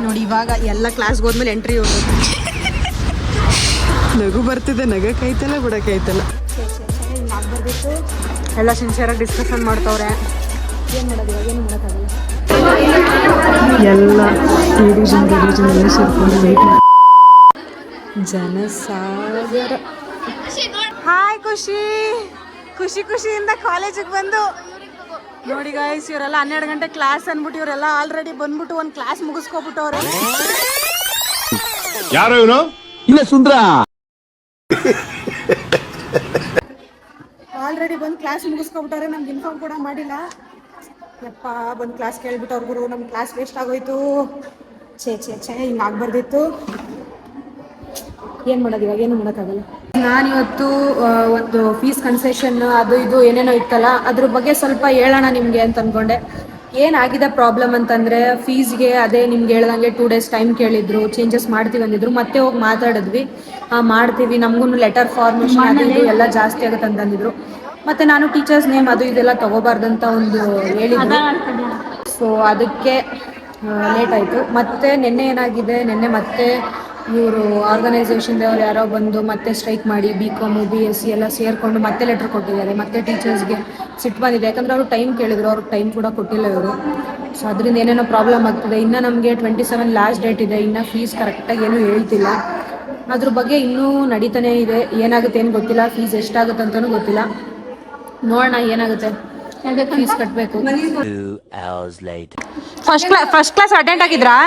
ನೋಡಿ ಇವಾಗ ಎಲ್ಲ ಕ್ಲಾಸ್ಗೆ ಹೋದ್ಮೇಲೆ ಎಂಟ್ರಿ ಹೋಗೋದು. ನಗು ಬರ್ತಿದೆ, ನಗಕ್ಕೈತಲ್ಲ ಬಿಡಕ್ಕೈತಲ್ಲ. ಎಲ್ಲ ಸಿನ್ಸಿಯರಾಗಿ ಡಿಸ್ಕಷನ್ ಮಾಡ್ತವ್ರೆ. ಏನು ಮಾಡೋದು ಇವಾಗ, ಏನು ಮಾಡೋಕ್ಕಾಗಲ್ಲ. ಎಲ್ಲ ಎಲ್ಲ ಸೇರ್ಕೊಂಡು ವೆಯ್ಟ್ ಮಾಡಿ. ಜನಸಾಗರ. ಹಾಯ್ ಖುಷಿ, ಖುಷಿ ಖುಷಿಯಿಂದ ಕಾಲೇಜಿಗೆ ಬಂದು ನೋಡಿ ಗಾಯ್ಸ್, ಇವರೆಲ್ಲ 12 ಗಂಟೆ ಕ್ಲಾಸ್ ಅಂದ್ಬಿಟ್ಟು ಇವರೆಲ್ಲ ಆಲ್ರೆಡಿ ಬಂದ್ಬಿಟ್ಟು ಒಂದು ಕ್ಲಾಸ್ ಮುಗಿಸ್ಕೊಬಿಟ್ಟವ್ರೆ. ಯಾರು ಇವನು? ಇಲ್ಲ ಸುಂದ್ರ. ಆಲ್ರೆಡಿ ಬಂದು ಕ್ಲಾಸ್ ಮುಗಿಸ್ಕೊಬಿಟ್ಟವ್ರೆ, ನಮ್ಗೆ ಇನ್ಫಾರ್ಮ್ ಕೂಡ ಮಾಡಿಲ್ಲ. ಯಪ್ಪ, ಬಂದು ಕ್ಲಾಸ್ ಕೇಳ್ಬಿಟ್ಟವ್ರು ಗುರು, ನಮ್ಮ ಕ್ಲಾಸ್ ವೇಸ್ಟ್ ಆಗೋಯ್ತು. ಛೇ ಹಿಂಗೆ ಆಗ್ಬಾರ್ದಿತ್ತು. ಏನು ಮಾಡೋದು ಇವಾಗ, ಏನು ಮಾಡೋಕ್ಕಾಗಲ್ಲ. ನಾನಿವತ್ತು ಒಂದು ಫೀಸ್ ಕನ್ಸೆಷನ್ ಅದು ಇದು ಏನೇನೋ ಇತ್ತಲ್ಲ, ಅದ್ರ ಬಗ್ಗೆ ಸ್ವಲ್ಪ ಹೇಳೋಣ ನಿಮಗೆ ಅಂತ ಅಂದ್ಕೊಂಡೆ. ಏನಾಗಿದೆ ಪ್ರಾಬ್ಲಮ್ ಅಂತಂದರೆ, ಫೀಸ್ಗೆ ಅದೇ ನಿಮ್ಗೆ ಹೇಳ್ದಂಗೆ 2 days ಟೈಮ್ ಕೇಳಿದ್ರು, ಚೇಂಜಸ್ ಮಾಡ್ತೀವಿ ಅಂದಿದ್ರು. ಮತ್ತೆ ಹೋಗಿ ಮಾತಾಡಿದ್ವಿ, ಮಾಡ್ತೀವಿ, ನಮಗೂ ಲೆಟರ್ ಫಾರ್ಮೇಷನ್ ಅದು ಇದು ಎಲ್ಲ ಜಾಸ್ತಿ ಆಗುತ್ತೆ ಅಂತಂದಿದ್ರು. ಮತ್ತು ನಾನು ಟೀಚರ್ಸ್ ನೇಮ್ ಅದು ಇದೆಲ್ಲ ತೊಗೋಬಾರ್ದಂತ ಒಂದು ಹೇಳಿದ್ರು. ಸೊ ಅದಕ್ಕೆ ಲೇಟ್ ಆಯಿತು. ಮತ್ತು ನಿನ್ನೆ ಏನಾಗಿದೆ, ನಿನ್ನೆ ಮತ್ತೆ ಇವರು ಆರ್ಗನೈಸೇಷನ್ದವ್ರು ಯಾರೋ ಬಂದು ಮತ್ತೆ ಸ್ಟ್ರೈಕ್ ಮಾಡಿ BCom BSc ಎಲ್ಲ ಸೇರಿಕೊಂಡು ಮತ್ತೆ ಲೆಟ್ರ್ ಕೊಟ್ಟಿದ್ದಾರೆ. ಮತ್ತೆ ಟೀಚರ್ಸ್ಗೆ ಸಿಟ್ಟು ಬಂದಿದೆ, ಯಾಕಂದರೆ ಅವರು ಟೈಮ್ ಕೇಳಿದ್ರು, ಅವ್ರಿಗೆ ಟೈಮ್ ಕೂಡ ಕೊಟ್ಟಿಲ್ಲ ಇವರು. ಸೊ ಅದರಿಂದ ಏನೇನೋ ಪ್ರಾಬ್ಲಮ್ ಆಗ್ತಿದೆ. ಇನ್ನು ನಮಗೆ 27 ಲಾಸ್ಟ್ ಡೇಟ್ ಇದೆ, ಇನ್ನು ಫೀಸ್ ಕರೆಕ್ಟಾಗಿ ಏನೂ ಹೇಳ್ತಿಲ್ಲ. ಅದ್ರ ಬಗ್ಗೆ ಇನ್ನೂ ನಡೀತಾನೆ ಇದೆ. ಏನಾಗುತ್ತೆ ಏನು ಗೊತ್ತಿಲ್ಲ, ಫೀಸ್ ಎಷ್ಟಾಗುತ್ತೆ ಅಂತಲೂ ಗೊತ್ತಿಲ್ಲ. ನೋಡೋಣ ಏನಾಗುತ್ತೆ. ಫೀಸ್ ಕಟ್ಟಬೇಕು. ಫಸ್ಟ್ ಕ್ಲಾಸ್ ಅಟೆಂಡ್ ಆಗಿದ್ರಾ?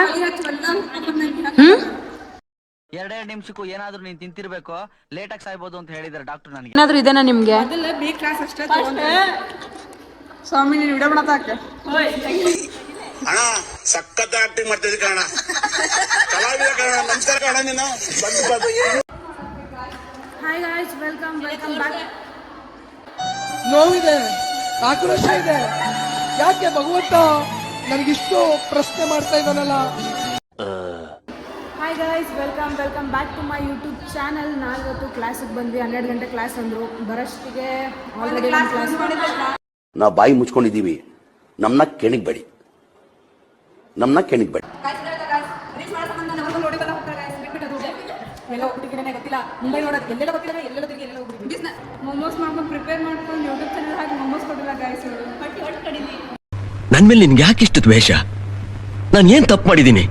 2 ನಿಮಿಷಕ್ಕೂ ಏನಾದ್ರೂ ನೀನ್ ತಿಂತಿರ್ಬೇಕು, ಲೇಟ್ ಆಗಿ ಸಾಯ್ಬೋದು ಅಂತ ಹೇಳಿದಾರೆ ಡಾಕ್ಟರ್ ನನಗೆ. ಏನಾದ್ರೂ ಇದೆನಾ ನಿಮ್ಗೆ? ಬಿ ಕ್ಲಾಸ್ ಅಷ್ಟೇ ಸ್ವಾಮಿ, ನೀನು ವಿಡಿಯೋ ಮಾಡತಾಕ ಅಣ್ಣ ಸಖತ್ ಆಕ್ಟಿಂಗ್ ಮಾಡ್ತಿದ್ದೆ ಕಣ, ಕಲಾವಿದ ಕಣ. ನಮಸ್ಕಾರ ಕಣ, ನೀನು ಬಂದು. Hi guys, welcome back. ನೋವಿದೆ, ಆಕ್ರೋಶ ಇದೆ. ಯಾಕೆ ಭಗವಂತ ನನಗಿಷ್ಟು ಪ್ರಶ್ನೆ ಮಾಡ್ತಾ ಇದ್ದಾನಲ್ಲ. Hi guys, welcome back to my YouTube channel. ನಾವಿವತ್ತು ಕ್ಲಾಸಿಗೆ ಬಂದ್ವಿ. 12 ಗಂಟೆ ಕ್ಲಾಸ್ ಅಂದರು. ಬರೋಷ್ಟಿಗೆ ಆಲ್ರೆಡಿ ಕ್ಲಾಸ್ ನಾವು ಬಾಯಿ ಮುಚ್ಕೊಂಡಿದ್ದೀವಿ. ನಮ್ಮನ್ನ ಕೆಣಿಗ್ಬೇಡಿ. ಎಲ್ಲ ಹೋಗ್ಬಿಟ್ಟಿದ್ದೇನೆ ಗೊತ್ತಿಲ್ಲ. ಮುಂಬೈ ನೋಡೋದು ಎಲ್ಲೆಲ್ಲ ಗೊತ್ತಿಲ್ಲ, ಎಲ್ಲೆಲ್ಲ ತಿರುಗಿ ಎಲ್ಲೆಲ್ಲ ಹೋಗ್ಬಿಟ್ಟು ಮೊಮೋಸ್ ಮಾಡ್ಕೊಂಡು ಪ್ರಿಪೇರ್ ಮಾಡ್ಕೊಂಡು ಯೂಟ್ಯೂಬ್ ಚಾನಲ್ ಹಾಕಿ ಮೊಮೋಸ್ ಕೊಟ್ಟಿಲ್ಲ ಗಾಯ್ಸ್. ನನ್ ಮೇಲೆ ನಿನ್ಗೆ ಯಾಕೆ ಇಷ್ಟು ದ್ವೇಷ? ನಾನು ಏನ್ ತಪ್ಪು ಮಾಡಿದ್ದೀನಿ?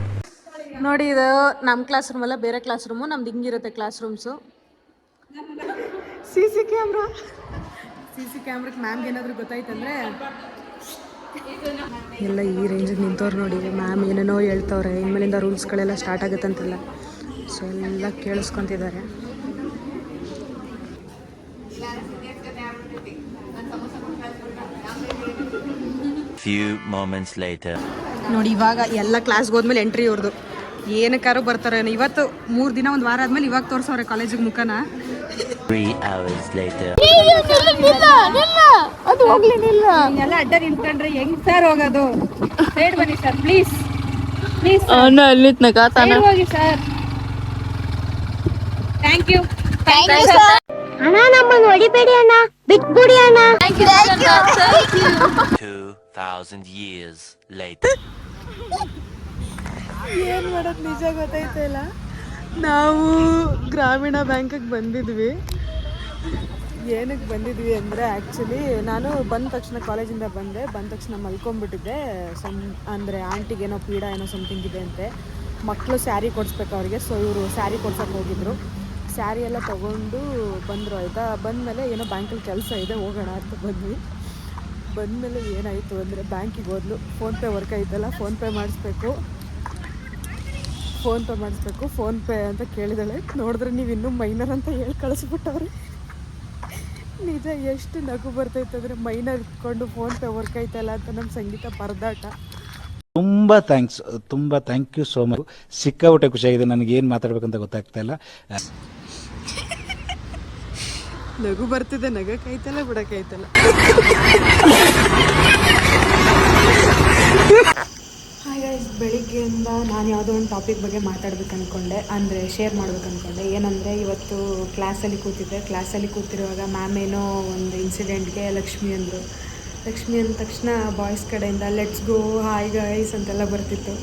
ನೋಡಿ, ಇದು ನಮ್ಮ ಕ್ಲಾಸ್ ರೂಮ್ ಅಲ್ಲ, ಬೇರೆ ಕ್ಲಾಸ್ ರೂಮು. ನಮ್ದು ಹಿಂಗಿರುತ್ತೆ ಕ್ಲಾಸ್ ರೂಮ್ಸು. ಸಿ ಸಿ ಕ್ಯಾಮ್ರಕ್ಕೆ ಮ್ಯಾಮ್ಗೆ ಏನಾದರೂ ಗೊತ್ತಾಯ್ತಂದ್ರೆ ಎಲ್ಲ ಈ ರೇಂಜಿಗೆ ನಿಂತವ್ರು. ನೋಡಿ, ಮ್ಯಾಮ್ ಏನೇನೋ ಹೇಳ್ತವ್ರೆ. ಇನ್ಮೇಲಿಂದ ರೂಲ್ಸ್ಗಳೆಲ್ಲ ಸ್ಟಾರ್ಟ್ ಆಗುತ್ತಂತಿಲ್ಲ. ಸೊ ಎಲ್ಲ ಕೇಳಿಸ್ಕೊತಿದ್ದಾರೆ. ನೋಡಿ, ಇವಾಗ ಎಲ್ಲ ಕ್ಲಾಸ್ಗೆ ಹೋದ್ಮೇಲೆ ಎಂಟ್ರಿ ಅವ್ರದ್ದು. ಏನಕ್ಕಾರು ಬರ್ತಾರೆ. ಇವತ್ತು 3 ದಿನ, 1 ವಾರ ಆದ್ಮೇಲೆ ಇವಾಗ ತೋರ್ಸವ್ರೆ ಕಾಲೇಜಿಗೆ ಮುಖನ. 3 hours later. ಅದು ಹೋಗ್ಲಿಲ್ಲ. ಎಲ್ಲ ಅಡ್ಡ ನಿಂತ್ಕೊಂಡ್ರೆ ಹೆಂಗ್ ಸರ್ ಹೋಗೋದು? ಸೈಡ್ ಬನ್ನಿ ಸರ್, ಪ್ಲೀಸ್ ಹೋಗಿ ಸರ್. ಥ್ಯಾಂಕ್ ಯು ಅಣ್ಣ, ನಮ್ಮನ್ನು ಹೊಡಿಬೇಡಿ ಅಣ್ಣ, ಬಿಟ್ಬಿಡಿ ಅಣ್ಣ. 2000 years later. ಏನು ಮಾಡೋದು ನಿಜ ಗೊತ್ತಾಯ್ತಿಲ್ಲ. ನಾವು ಗ್ರಾಮೀಣ ಬ್ಯಾಂಕಿಗೆ ಬಂದಿದ್ವಿ. ಏನಕ್ಕೆ ಬಂದಿದ್ವಿ ಅಂದರೆ, ಆ್ಯಕ್ಚುಲಿ ನಾನು ಬಂದ ತಕ್ಷಣ ಕಾಲೇಜಿಂದ ಬಂದ ತಕ್ಷಣ ಮಲ್ಕೊಂಡ್ಬಿಟ್ಟಿದ್ದೆ. ಅಂದರೆ ಆಂಟಿಗೇನೋ ಪೀಡ ಏನೋ ಸಮಥಿಂಗ್ ಇದೆ ಅಂತೆ. ಮಕ್ಕಳು ಸ್ಯಾರಿ ಕೊಡಿಸ್ಬೇಕು ಅವ್ರಿಗೆ. ಸೊ ಇವರು ಸ್ಯಾರಿ ಕೊಡ್ಸೋಕೆ ಹೋಗಿದ್ರು. ಸ್ಯಾರಿ ಎಲ್ಲ ತೊಗೊಂಡು ಬಂದರು. ಆಯಿತಾ, ಬಂದಮೇಲೆ ಏನೋ ಬ್ಯಾಂಕಲ್ಲಿ ಕೆಲಸ ಇದೆ, ಹೋಗೋಣ ಅಂತ ಬಂದ್ವಿ. ಬಂದಮೇಲೆ ಏನಾಯಿತು ಅಂದರೆ, ಬ್ಯಾಂಕಿಗೆ ಹೋದ್ಲು. ಫೋನ್ಪೇ ವರ್ಕ್ ಆಯ್ತಲ್ಲ, ಫೋನ್ಪೇ ಮಾಡಿಸ್ಬೇಕು ಫೋನ್ಪೇ ಅಂತ ಕೇಳಿದಾಳೆ. ನೋಡಿದ್ರೆ ನೀವು ಇನ್ನೂ ಮೈನರ್ ಅಂತ ಹೇಳಿ ಕಳಿಸ್ಬಿಟ್ಟವ್ರೆ. ನಿಜ ಎಷ್ಟು ನಗು ಬರ್ತೈತಂದರೆ, ಮೈನರ್ ಇಟ್ಕೊಂಡು ಫೋನ್ಪೇ ವರ್ಕ್ ಆಯ್ತಲ್ಲ ಅಂತ ನಮ್ಮ ಸಂಗೀತ ಪರದಾಟ. ತುಂಬ ಥ್ಯಾಂಕ್ ಯು ಸೋ ಮಚ್. ಸಿಕ್ಕಾಬಿಟ್ಟೆ ಖುಷಿಯಾಗಿದೆ. ನನಗೆ ಏನು ಮಾತಾಡ್ಬೇಕಂತ ಗೊತ್ತಾಗ್ತಾ ಇಲ್ಲ. ನಗು ಬರ್ತಿದೆ, ನಗಕ್ಕೈತಲ್ಲ ಬಿಡಕ್ಕೈತಲ್ಲ. ಹಾಯ್ ಗೈಸ್, ಬೆಳಿಗ್ಗೆಯಿಂದ ನಾನು ಯಾವುದೋ ಒಂದು ಟಾಪಿಕ್ ಬಗ್ಗೆ ಮಾತಾಡ್ಬೇಕು ಅಂದ್ಕೊಂಡೆ, ಅಂದರೆ ಶೇರ್ ಮಾಡ್ಬೇಕು ಅಂದ್ಕೊಂಡೆ. ಏನಂದರೆ, ಇವತ್ತು ಕ್ಲಾಸಲ್ಲಿ ಕೂತಿರುವಾಗ ಮ್ಯಾಮ್ ಏನೋ ಒಂದು ಇನ್ಸಿಡೆಂಟ್ಗೆ ಲಕ್ಷ್ಮಿ ಅಂದರು. ಲಕ್ಷ್ಮಿ ಅಂದ ತಕ್ಷಣ ಬಾಯ್ಸ್ ಕಡೆಯಿಂದ ಲೆಟ್ಸ್ ಗೋ ಹಾಯ್ ಗೈಸ್ ಅಂತೆಲ್ಲ ಬರ್ತಿತ್ತು.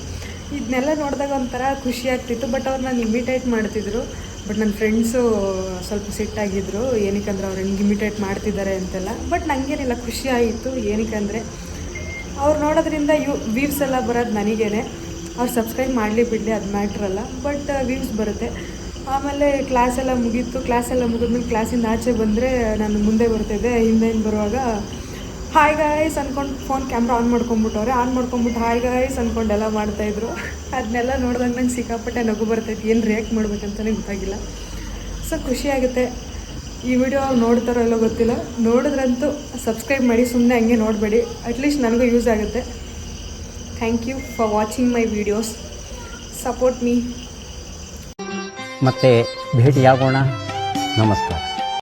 ಇದನ್ನೆಲ್ಲ ನೋಡಿದಾಗ ಒಂಥರ ಖುಷಿ ಆಗ್ತಿತ್ತು. ಬಟ್ ಅವ್ರು ನಾನು ಇಮಿಟೇಟ್ ಮಾಡ್ತಿದ್ರು. ಬಟ್ ನನ್ನ ಫ್ರೆಂಡ್ಸು ಸ್ವಲ್ಪ ಸಿಟ್ಟಾಗಿದ್ದರು, ಏನಕ್ಕಂದ್ರೆ ಅವ್ರು ಹೆಂಗೆ ಇಮಿಟೇಟ್ ಮಾಡ್ತಿದ್ದಾರೆ ಅಂತೆಲ್ಲ. ಬಟ್ ನನಗೇನಿಲ್ಲ, ಖುಷಿ ಆಯಿತು. ಏನಕ್ಕಂದರೆ ಅವ್ರು ನೋಡೋದ್ರಿಂದ ವ್ಯೂವ್ಸ್ ಎಲ್ಲ ಬರೋದು ನನಗೇನೆ. ಅವ್ರು ಸಬ್ಸ್ಕ್ರೈಬ್ ಮಾಡಲಿ ಬಿಡಲಿ ಅದು ಮ್ಯಾಟ್ರಲ್ಲ, ಬಟ್ ವ್ಯೂವ್ಸ್ ಬರುತ್ತೆ. ಆಮೇಲೆ ಕ್ಲಾಸೆಲ್ಲ ಮುಗಿದ್ಮೇಲೆ ಕ್ಲಾಸಿಂದ ಆಚೆ ಬಂದರೆ ನಾನು ಮುಂದೆ ಬರ್ತಿದ್ದೆ. ಹಿಂದೆ ಬರುವಾಗ ಹಾಯ್ ಗಾಯ್ಸ್ ಅಂದ್ಕೊಂಡು ಫೋನ್ ಕ್ಯಾಮ್ರಾ ಆನ್ ಮಾಡ್ಕೊಂಬಿಟ್ಟು ಹಾಯ್ ಗಾಯ್ಸ್ ಅಂದ್ಕೊಂಡೆಲ್ಲ ಮಾಡ್ತಾಯಿದ್ರು. ಅದನ್ನೆಲ್ಲ ನೋಡಿದಾಗ ನಂಗೆ ಸಿಕ್ಕಾಪಟ್ಟೆ ನಗು ಬರ್ತೈತಿ. ಏನು ರಿಯಾಕ್ಟ್ ಮಾಡ್ಬೇಕಂತಲೇ ಗೊತ್ತಾಗಿಲ್ಲ. ಸೊ ಖುಷಿಯಾಗುತ್ತೆ. ಈ ವಿಡಿಯೋ ನೋಡ್ತಾರೋ ಎಲ್ಲೋ ಗೊತ್ತಿಲ್ಲ, ನೋಡಿದ್ರಂತೂ ಸಬ್ಸ್ಕ್ರೈಬ್ ಮಾಡಿ, ಸುಮ್ಮನೆ ಹಂಗೆ ನೋಡಬೇಡಿ. ಅಟ್ಲೀಸ್ಟ್ ನನಗೂ ಯೂಸ್ ಆಗುತ್ತೆ. Thank you for watching my videos. Support me. ಮತ್ತೆ ಭೇಟಿಯಾಗೋಣ. ನಮಸ್ಕಾರ.